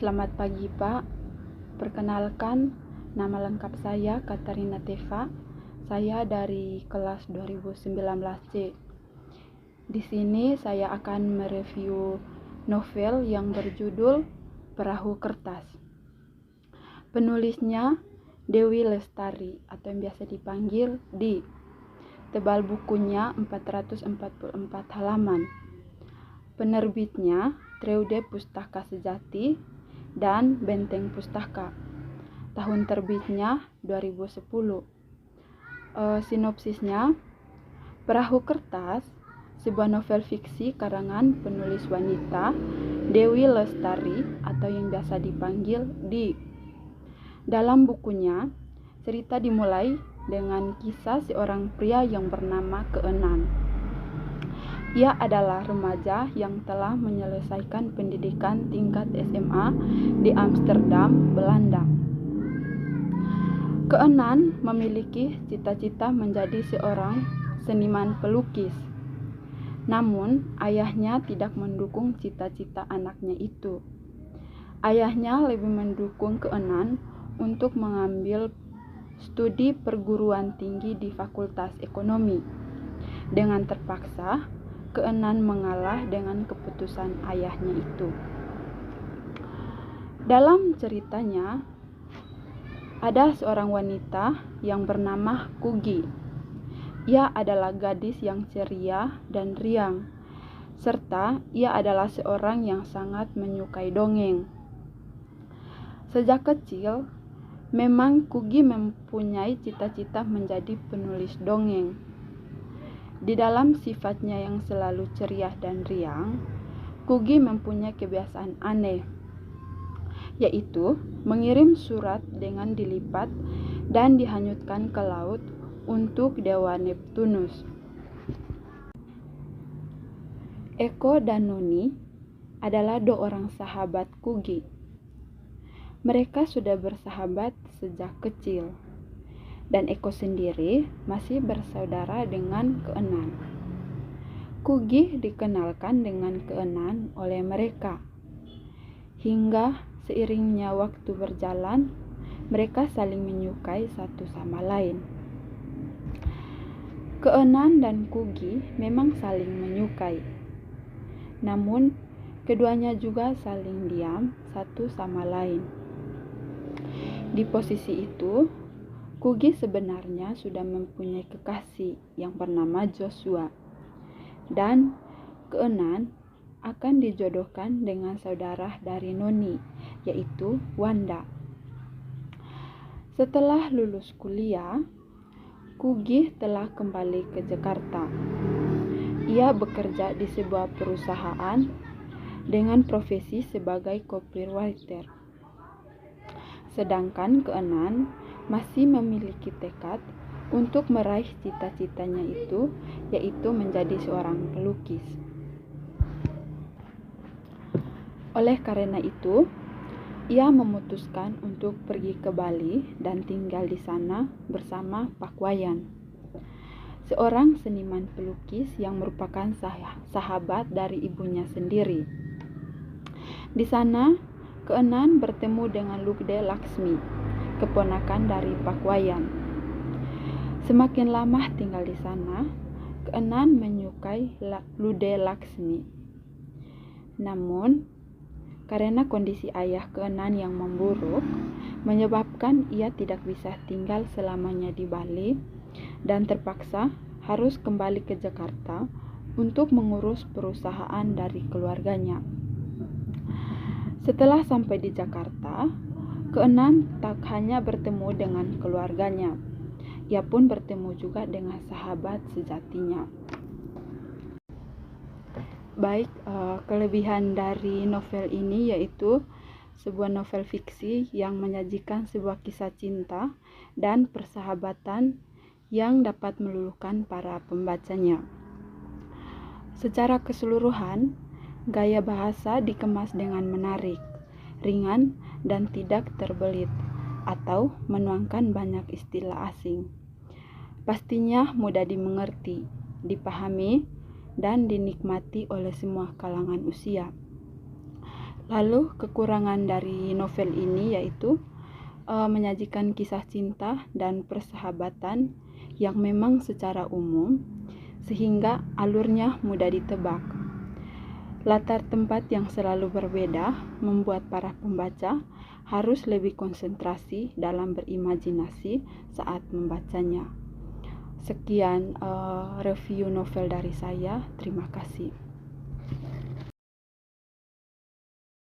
Selamat pagi Pak, perkenalkan nama lengkap saya Katarina Teva. Saya dari kelas 2019C. Di sini saya akan mereview novel yang berjudul Perahu Kertas. Penulisnya Dewi Lestari atau yang biasa dipanggil Di. Tebal bukunya 444 halaman. Penerbitnya Treude Pustaka Sejati dan Benteng Pustaka. Tahun terbitnya 2010. Sinopsisnya, Perahu Kertas, sebuah novel fiksi karangan penulis wanita Dewi Lestari atau yang biasa dipanggil Di. Dalam bukunya, cerita dimulai dengan kisah seorang pria yang bernama Keenan. Ia adalah remaja yang telah menyelesaikan pendidikan tingkat SMA di Amsterdam, Belanda. Keenan memiliki cita-cita menjadi seorang seniman pelukis. Namun, ayahnya tidak mendukung cita-cita anaknya itu. Ayahnya lebih mendukung Keenan untuk mengambil studi perguruan tinggi di Fakultas Ekonomi. Dengan terpaksa, Keenan mengalah dengan keputusan ayahnya itu. Dalam ceritanya, ada seorang wanita yang bernama Kugi. Ia adalah gadis yang ceria dan riang, serta ia adalah seorang yang sangat menyukai dongeng. Sejak kecil, memang Kugi mempunyai cita-cita menjadi penulis dongeng. Di dalam sifatnya yang selalu ceria dan riang, Kugi mempunyai kebiasaan aneh, yaitu mengirim surat dengan dilipat dan dihanyutkan ke laut untuk dewa Neptunus. Eko dan Noni adalah dua orang sahabat Kugi. Mereka sudah bersahabat sejak kecil. Dan Eko sendiri masih bersaudara dengan Keenan. Kugi dikenalkan dengan Keenan oleh mereka. Hingga seiringnya waktu berjalan, mereka saling menyukai satu sama lain. Keenan dan Kugi memang saling menyukai. Namun, keduanya juga saling diam satu sama lain. Di posisi itu, Kugi sebenarnya sudah mempunyai kekasih yang bernama Joshua, dan Keenan akan dijodohkan dengan saudara dari Noni, yaitu Wanda. Setelah lulus kuliah, Kugi telah kembali ke Jakarta. Ia bekerja di sebuah perusahaan dengan profesi sebagai copywriter. Sedangkan Keenan masih memiliki tekad untuk meraih cita-citanya itu, yaitu menjadi seorang pelukis. Oleh karena itu, ia memutuskan untuk pergi ke Bali dan tinggal di sana bersama Pak Wayan, seorang seniman pelukis yang merupakan sahabat dari ibunya sendiri. Di sana, Keenan bertemu dengan Lude Laksmi, keponakan dari Pak Wayan. Semakin lama tinggal di sana, Keenan menyukai Lude Laksmi. Namun, karena kondisi ayah Keenan yang memburuk, menyebabkan ia tidak bisa tinggal selamanya di Bali dan terpaksa harus kembali ke Jakarta untuk mengurus perusahaan dari keluarganya. Setelah sampai di Jakarta, Keenan tak hanya bertemu dengan keluarganya, ia pun bertemu juga dengan sahabat sejatinya. Baik, kelebihan dari novel ini yaitu sebuah novel fiksi yang menyajikan sebuah kisah cinta dan persahabatan yang dapat meluluhkan para pembacanya. Secara keseluruhan, gaya bahasa dikemas dengan menarik, ringan, dan tidak terbelit atau menuangkan banyak istilah asing. Pastinya mudah dimengerti, dipahami, dan dinikmati oleh semua kalangan usia. Lalu kekurangan dari novel ini yaitu menyajikan kisah cinta dan persahabatan yang memang secara umum sehingga alurnya mudah ditebak. Latar tempat yang selalu berbeda membuat para pembaca harus lebih konsentrasi dalam berimajinasi saat membacanya. Sekian review novel dari saya. Terima kasih.